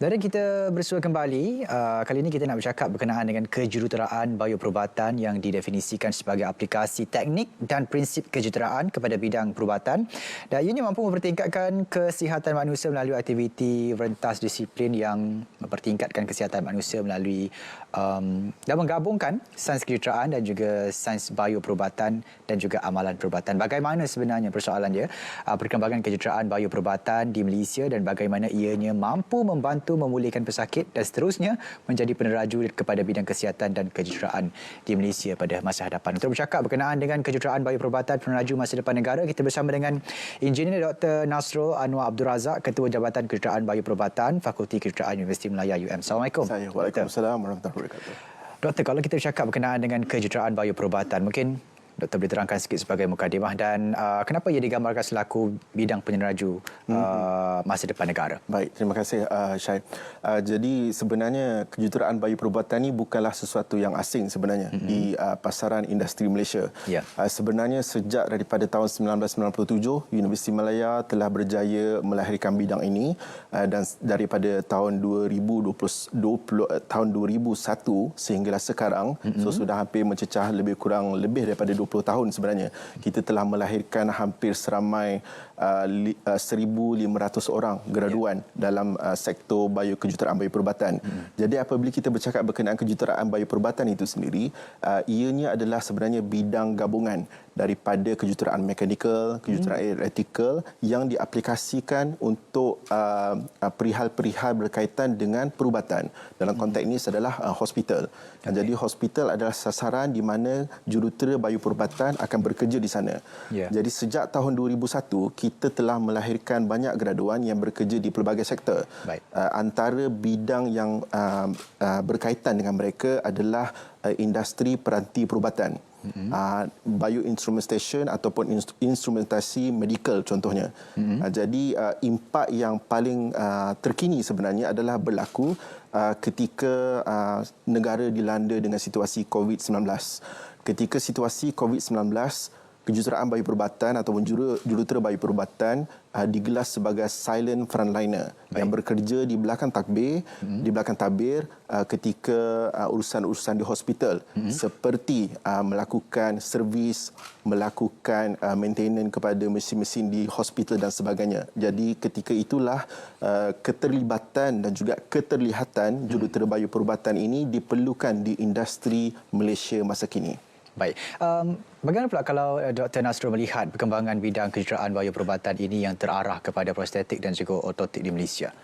Dan kita bersua kembali. Kali ini kita nak bercakap berkenaan dengan kejuruteraan bioperubatan yang didefinisikan sebagai aplikasi teknik dan prinsip kejuruteraan kepada bidang perubatan. Dan ianya mampu mempertingkatkan kesihatan manusia melalui aktiviti rentas disiplin yang mempertingkatkan kesihatan manusia melalui dan menggabungkan sains kejuruteraan dan juga sains bioperubatan dan juga amalan perubatan. Bagaimana sebenarnya persoalan dia perkembangan kejuruteraan bioperubatan di Malaysia dan bagaimana ianya mampu membantu memulihkan pesakit dan seterusnya menjadi peneraju kepada bidang kesihatan dan kejuruteraan di Malaysia pada masa hadapan. Untuk bercakap berkenaan dengan kejuruteraan bioperubatan peneraju masa depan negara, kita bersama dengan Engineer Dr. Nasrul Anwar Abdul Razak, Ketua Jabatan Kejuruteraan Bioperubatan, Fakulti Kejuruteraan Universiti Malaya UM. Assalamualaikum. Waalaikumsalam warahmatullahi wabarakatuh. Doktor, kalau kita bercakap berkenaan dengan kejuruteraan bioperubatan, mungkin Doktor boleh terangkan sikit sebagai mukadimah dan kenapa ia digambarkan selaku bidang peneraju masa depan negara? Baik, terima kasih Syed. Jadi sebenarnya kejuruteraan bioperubatan ini bukanlah sesuatu yang asing sebenarnya di pasaran industri Malaysia. Ya. Sebenarnya sejak daripada tahun 1997, Universiti Malaya telah berjaya melahirkan bidang ini dan daripada tahun 2001 sehinggalah sekarang, so sudah hampir mencecah lebih daripada 20 tahun sebenarnya. Kita telah melahirkan hampir seramai 1,500 orang graduan dalam sektor kejuruteraan bioperubatan. Jadi apabila kita bercakap berkenaan kejuruteraan bioperubatan itu sendiri, ianya adalah sebenarnya bidang gabungan daripada kejuruteraan mekanikal, kejuruteraan elektrikal yang diaplikasikan untuk perihal-perihal berkaitan dengan perubatan. Dalam konteks ini adalah hospital. Jadi hospital adalah sasaran di mana jurutera bioperubatan akan bekerja di sana. Jadi sejak tahun 2001 kita telah melahirkan banyak graduan yang bekerja di pelbagai sektor. Antara bidang yang berkaitan dengan mereka adalah industri peranti perubatan. Bioinstrumentation ataupun instrumentasi medikal contohnya. Jadi impak yang paling terkini sebenarnya adalah berlaku ketika negara dilanda dengan situasi COVID-19. Ketika situasi COVID-19, kejuruteraan bioperubatan ataupun jurutera bioperubatan digelar sebagai silent frontliner yang bekerja di belakang tabir ketika urusan-urusan di hospital seperti melakukan servis, melakukan maintenance kepada mesin-mesin di hospital dan sebagainya. Jadi ketika itulah keterlibatan dan juga keterlihatan jurutera bioperubatan ini diperlukan di industri Malaysia masa kini. Baik. Bagaimana pula kalau Dr. Nasrul melihat perkembangan bidang kejuruteraan bioperubatan ini yang terarah kepada prostetik dan juga ortotik di Malaysia?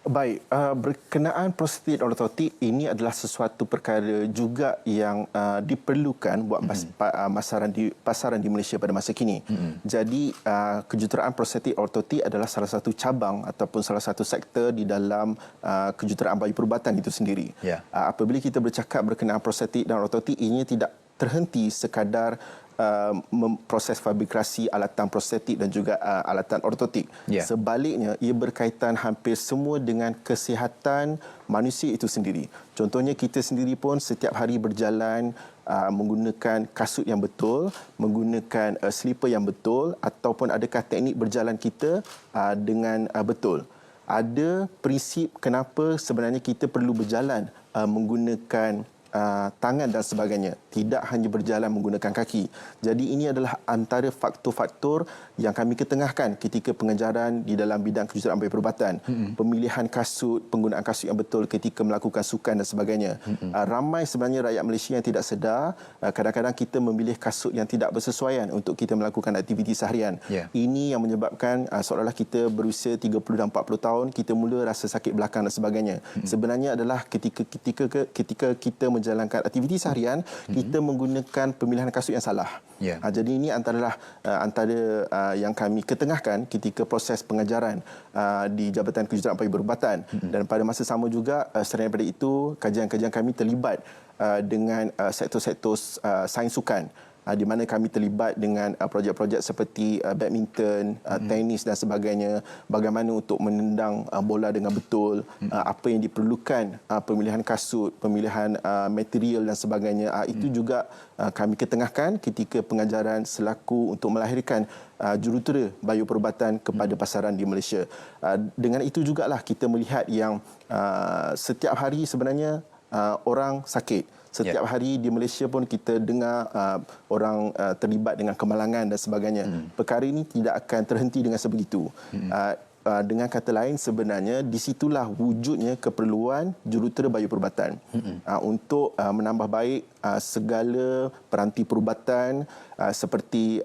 Baik, berkenaan prostetik dan ortotik ini adalah sesuatu perkara juga yang diperlukan buat pasaran di Malaysia pada masa kini. Jadi kejuruteraan prostetik ortotik adalah salah satu cabang ataupun salah satu sektor di dalam kejuruteraan bioperubatan itu sendiri. Apabila kita bercakap berkenaan prostetik dan ortotik, ini tidak terhenti sekadar memproses fabrikasi alatan prostetik dan juga alatan ortotik. Sebaliknya, ia berkaitan hampir semua dengan kesihatan manusia itu sendiri. Contohnya kita sendiri pun setiap hari berjalan menggunakan kasut yang betul, menggunakan slipper yang betul, ataupun adakah teknik berjalan kita dengan betul. Ada prinsip kenapa sebenarnya kita perlu berjalan menggunakan tangan dan sebagainya, tidak hanya berjalan menggunakan kaki. Jadi ini adalah antara faktor-faktor yang kami ketengahkan ketika pengajaran di dalam bidang kejuruteraan bioperubatan. Pemilihan kasut, penggunaan kasut yang betul ketika melakukan sukan dan sebagainya. Ramai sebenarnya rakyat Malaysia yang tidak sedar, kadang-kadang kita memilih kasut yang tidak bersesuaian untuk kita melakukan aktiviti seharian. Ini yang menyebabkan seolah-olah kita berusia 30 dan 40 tahun, kita mula rasa sakit belakang dan sebagainya. Sebenarnya adalah ketika kita menjalankan aktiviti seharian, kita menggunakan pemilihan kasut yang salah. Jadi ini antara yang kami ketengahkan ketika proses pengajaran di Jabatan Kejuruteraan Bioperubatan. Dan pada masa sama juga, selain daripada itu, kajian-kajian kami terlibat dengan sektor-sektor sains sukan. di mana kami terlibat dengan projek-projek seperti badminton, tenis dan sebagainya, bagaimana untuk menendang bola dengan betul, apa yang diperlukan, pemilihan kasut, pemilihan material dan sebagainya. Itu juga kami ketengahkan ketika pengajaran selaku untuk melahirkan jurutera bioperubatan kepada pasaran di Malaysia. Dengan itu jugalah kita melihat yang setiap hari sebenarnya orang sakit. Setiap hari di Malaysia pun kita dengar orang terlibat dengan kemalangan dan sebagainya. Perkara ini tidak akan terhenti dengan sebegitu. Dengan kata lain, sebenarnya di situlah wujudnya keperluan jurutera bioperubatan untuk menambah baik segala peranti perubatan seperti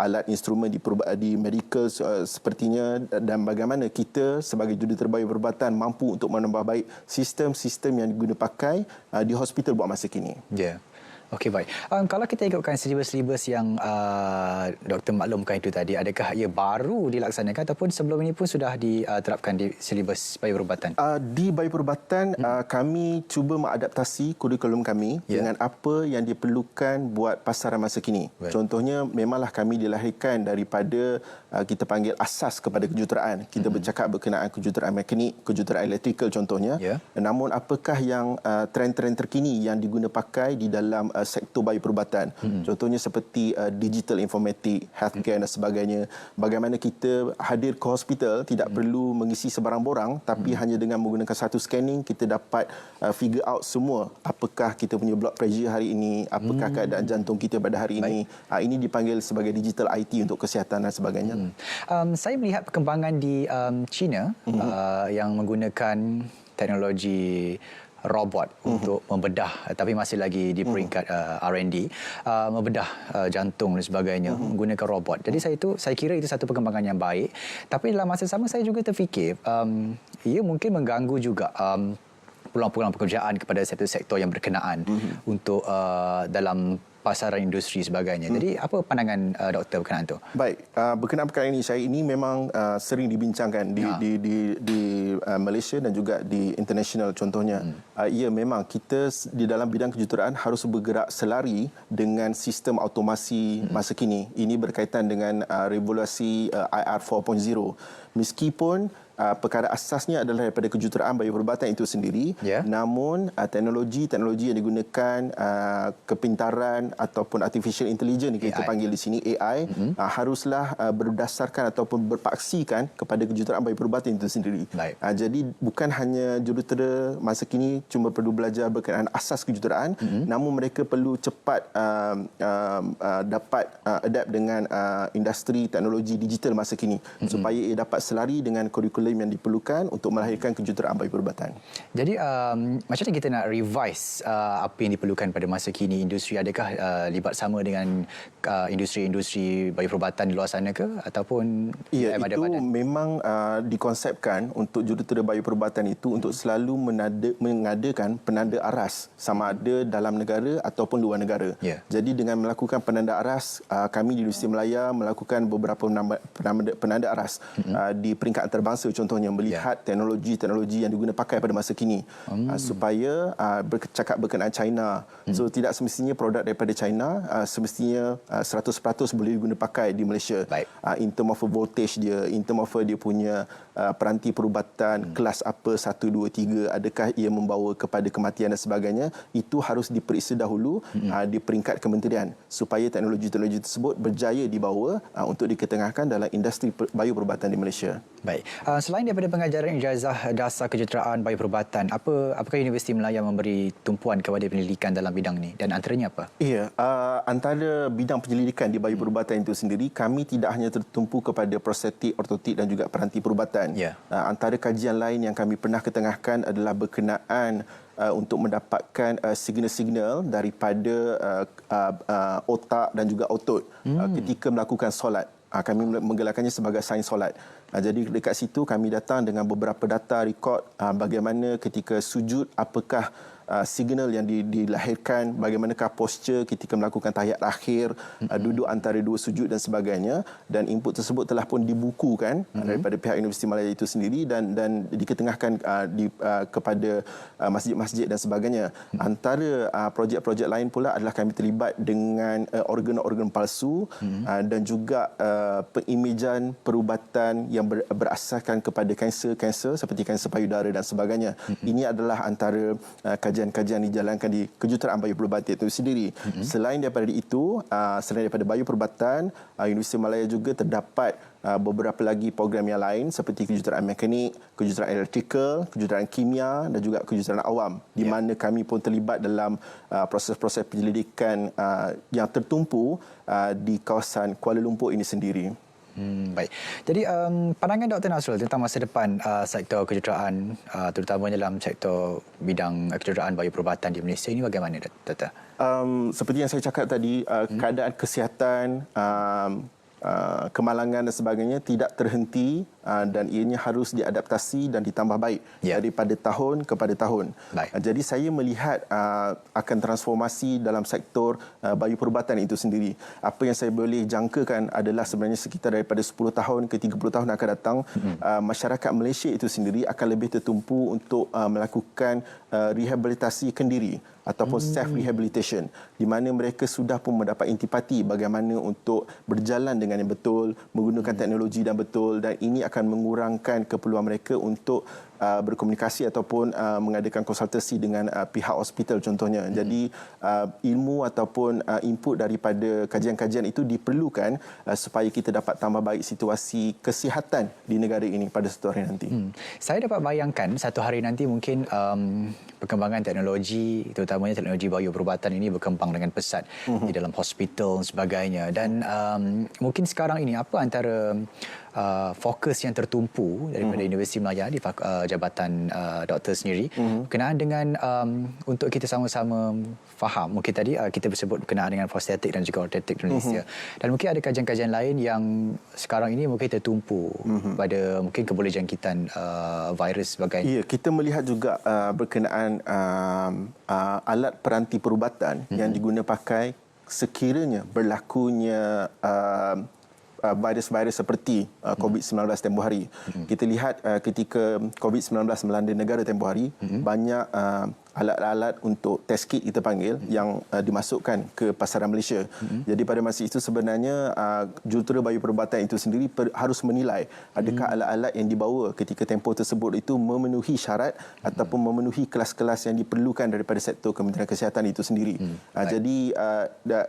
alat instrumen di medical sepertinya, dan bagaimana kita sebagai jurutera bioperubatan mampu untuk menambah baik sistem-sistem yang diguna pakai di hospital buat masa kini. Ya. Okey, baik. Kalau kita ikutkan silibus-silibus yang Dr. maklumkan itu tadi, adakah ia baru dilaksanakan ataupun sebelum ini pun sudah diterapkan di silibus bioperubatan? Di bioperubatan, kami cuba mengadaptasi kurikulum kami dengan apa yang diperlukan buat pasaran masa kini. Contohnya, memanglah kami dilahirkan daripada kita panggil asas kepada kejuruteraan. Kita bercakap berkenaan kejuruteraan mekanik, kejuruteraan elektrikal contohnya. Namun, apakah yang trend-trend terkini yang diguna pakai di dalam sektor bioperubatan. Contohnya seperti digital informatik, healthcare dan sebagainya. Bagaimana kita hadir ke hospital tidak perlu mengisi sebarang borang, tapi hanya dengan menggunakan satu scanning kita dapat figure out semua apakah kita punya blood pressure hari ini, apakah keadaan jantung kita pada hari ini. Ini dipanggil sebagai digital IT untuk kesihatan dan sebagainya. Saya melihat perkembangan di China yang menggunakan teknologi robot untuk membedah, tapi masih lagi di peringkat R&D, membedah jantung dan sebagainya menggunakan robot. Jadi saya kira itu satu perkembangan yang baik. Tapi dalam masa sama saya juga terfikir ia mungkin mengganggu juga peluang-peluang pekerjaan kepada sektor-sektor yang berkenaan untuk dalam pasaran industri sebagainya. Jadi apa pandangan doktor berkenaan itu? Baik, berkenaan perkara ini memang sering dibincangkan di Malaysia dan juga di international contohnya. Ya, memang kita di dalam bidang kejuruteraan harus bergerak selari dengan sistem automasi masa kini. Ini berkaitan dengan revolusi IR 4.0. Meskipun perkara asasnya adalah daripada kejuruteraan bioperubatan itu sendiri, namun teknologi yang digunakan, kepintaran ataupun artificial intelligence kita panggil di sini AI, haruslah berdasarkan ataupun berpaksikan kepada kejuruteraan bioperubatan itu sendiri. Jadi bukan hanya jurutera masa kini cuma perlu belajar berkenaan asas kejuruteraan, namun mereka perlu cepat dapat adapt dengan industri teknologi digital masa kini supaya ia dapat selari dengan kurikulum yang diperlukan untuk melahirkan kejuruteraan bioperubatan. Jadi macam mana kita nak revise apa yang diperlukan pada masa kini? Industri adakah libat sama dengan industri-industri bioperubatan di luar sana ke, ataupun ya, itu memang dikonsepkan untuk jurutera bioperubatan itu untuk selalu mengadakan penanda aras sama ada dalam negara ataupun luar negara. Jadi dengan melakukan penanda aras, kami di Universiti Malaya melakukan beberapa penanda aras di peringkat antarabangsa, contohnya melihat teknologi-teknologi yang diguna pakai pada masa kini supaya bercakap berkenaan China. So tidak semestinya produk daripada China semestinya 100% boleh diguna pakai di Malaysia. In term of voltage dia, in term of dia punya peranti perubatan kelas apa 1, 2, 3, adakah ia membawa kepada kematian dan sebagainya, itu harus diperiksa dahulu di peringkat kementerian supaya teknologi-teknologi tersebut berjaya dibawa untuk diketengahkan dalam industri bioperubatan di Malaysia. Baik. Selain daripada pengajaran ijazah dasar kejuruteraan bioperubatan, apakah Universiti Malaya memberi tumpuan kepada penyelidikan dalam bidang ini, dan antaranya apa? Ya, antara bidang penyelidikan di bioperubatan itu sendiri, kami tidak hanya tertumpu kepada prostetik, ortotik dan juga peranti perubatan. Antara kajian lain yang kami pernah ketengahkan adalah berkenaan untuk mendapatkan signal-signal daripada otak dan juga otot ketika melakukan solat. Kami menggelarkannya sebagai sains solat. Jadi dekat situ kami datang dengan beberapa data rekod bagaimana ketika sujud, apakah signal yang dilahirkan, bagaimanakah posture ketika melakukan tahiyat akhir, duduk antara dua sujud dan sebagainya, dan input tersebut telah pun dibukukan daripada pihak Universiti Malaya itu sendiri dan diketengahkan kepada masjid-masjid dan sebagainya. Antara projek-projek lain pula adalah kami terlibat dengan organ-organ palsu dan juga pengimejan perubatan yang berasaskan kepada kanser seperti kanser payudara dan sebagainya. Ini adalah antara kajian-kajian dijalankan di kejuruteraan bayu perubatan itu sendiri. Selain daripada itu, selain daripada bayu perubatan, Universiti Malaya juga terdapat beberapa lagi program yang lain seperti kejuruteraan mekanik, kejuruteraan elektrikal, kejuruteraan kimia dan juga kejuruteraan awam, di mana kami pun terlibat dalam proses-proses penyelidikan yang tertumpu di kawasan Kuala Lumpur ini sendiri. Baik. Jadi pandangan Dr. Nasrul tentang masa depan sektor kejuruteraan, terutamanya dalam sektor bidang kejuruteraan bayu perubatan di Malaysia ini bagaimana, Dr.? Seperti yang saya cakap tadi, keadaan kesihatan, kemalangan dan sebagainya tidak terhenti dan ianya harus diadaptasi dan ditambah baik daripada tahun kepada tahun. Jadi saya melihat akan transformasi dalam sektor bayu perubatan itu sendiri. Apa yang saya boleh jangkakan adalah sebenarnya sekitar daripada 10 tahun ke 30 tahun akan datang, masyarakat Malaysia itu sendiri akan lebih tertumpu untuk melakukan rehabilitasi kendiri ataupun self-rehabilitation, di mana mereka sudah pun mendapat intipati bagaimana untuk berjalan dengan yang betul, menggunakan teknologi dan betul, dan ini akan mengurangkan keperluan mereka untuk berkomunikasi ataupun mengadakan konsultasi dengan pihak hospital contohnya. Jadi ilmu ataupun input daripada kajian-kajian itu diperlukan supaya kita dapat tambah baik situasi kesihatan di negara ini pada satu hari nanti. Saya dapat bayangkan satu hari nanti mungkin perkembangan teknologi, terutamanya teknologi bayu perubatan ini berkembang dengan pesat di dalam hospital dan sebagainya. Dan mungkin sekarang ini apa antara fokus yang tertumpu daripada Universiti Malaya di Jabatan Doktor sendiri berkenaan dengan untuk kita sama-sama faham. Mungkin tadi kita bersebut berkenaan dengan prostetik dan juga ortetik Indonesia. Dan mungkin ada kajian-kajian lain yang sekarang ini mungkin tertumpu pada mungkin kebolehjangkitan virus sebagainya. Ya, kita melihat juga berkenaan alat peranti perubatan yang diguna pakai sekiranya berlakunya virus-virus seperti COVID-19 tempoh hari. Kita lihat ketika COVID-19 melanda negara tempoh hari, banyak alat-alat untuk test kit kita panggil yang dimasukkan ke pasaran Malaysia. Jadi pada masa itu sebenarnya jurutera bayu perubatan itu sendiri harus menilai adakah alat-alat yang dibawa ketika tempoh tersebut itu memenuhi syarat ataupun memenuhi kelas-kelas yang diperlukan daripada sektor Kementerian Kesihatan itu sendiri. Jadi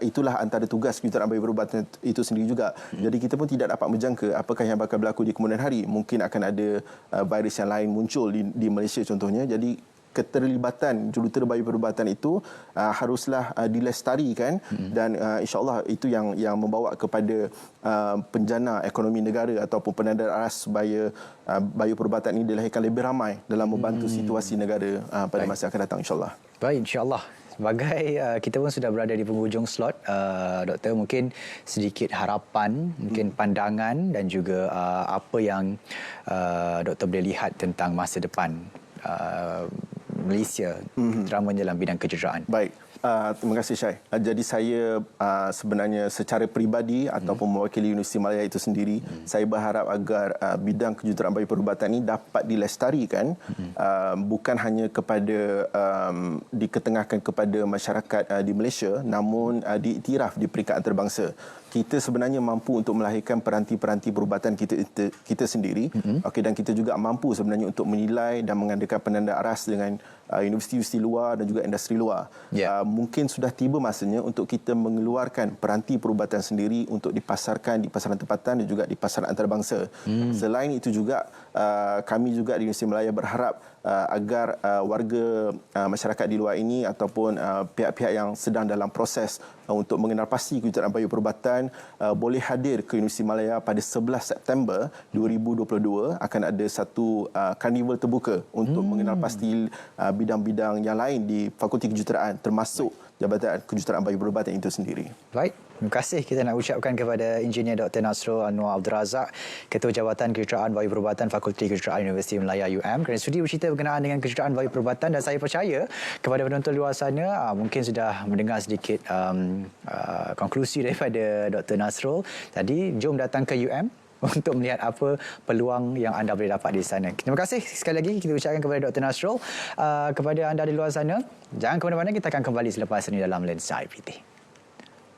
itulah antara tugas kejuruteraan bayu perubatan itu sendiri juga. Jadi kita pun tidak dapat menjangka apakah yang bakal berlaku di kemudian hari. Mungkin akan ada virus yang lain muncul di Malaysia contohnya. Jadi keterlibatan jurutera bayu perubatan itu haruslah dilestarikan dan insya-Allah itu yang membawa kepada penjana ekonomi negara ataupun penanda aras supaya bayu perubatan ini dilahirkan lebih ramai dalam membantu situasi negara pada masa akan datang insya-Allah. Baik, insya-Allah. Sebagai kita pun sudah berada di penghujung slot, Doktor, mungkin sedikit harapan, mungkin pandangan dan juga apa yang Doktor boleh lihat tentang masa depan Malaysia, terutamanya dalam bidang kejuruteraan. Baik. Terima kasih Syai. Jadi saya sebenarnya secara peribadi ataupun mewakili Universiti Malaya itu sendiri, saya berharap agar bidang kejuruteraan bayu perubatan ini dapat dilestarikan, bukan hanya kepada diketengahkan kepada masyarakat di Malaysia, namun diiktiraf di peringkat antarabangsa. Kita sebenarnya mampu untuk melahirkan peranti-peranti perubatan kita sendiri, dan kita juga mampu sebenarnya untuk menilai dan mengadakan penanda aras dengan universiti-universiti luar dan juga industri luar. Mungkin sudah tiba masanya untuk kita mengeluarkan peranti perubatan sendiri untuk dipasarkan di pasaran tempatan dan juga di pasaran antarabangsa. Selain itu juga kami juga di Universiti Malaya berharap agar warga masyarakat di luar ini ataupun pihak-pihak yang sedang dalam proses untuk mengenal pasti kejuruteraan bayu perubatan boleh hadir ke Universiti Malaya pada 11 September 2022. Akan ada satu karnival terbuka untuk mengenal pasti bidang-bidang yang lain di Fakulti Kejuruteraan, termasuk Jabatan Kejuruteraan Bayu Perubatan itu sendiri. Baik, terima kasih kita nak ucapkan kepada Engineer Dr. Nasrul Anwar Abdul Razak, Ketua Jabatan Kejuruteraan Bayu Perubatan Fakulti Kejuruteraan Universiti Melaya UM, kerana sudi bercerita berkenaan dengan kejuruteraan bayu perubatan. Dan saya percaya kepada penonton luar sana mungkin sudah mendengar sedikit konklusi daripada Dr. Nasrul. Tadi, jom datang ke UM untuk melihat apa peluang yang anda boleh dapat di sana. Terima kasih sekali lagi kita ucapkan kepada Dr. Nasrul. Kepada anda di luar sana, jangan ke mana-mana, kita akan kembali selepas ini dalam Lensa IPT.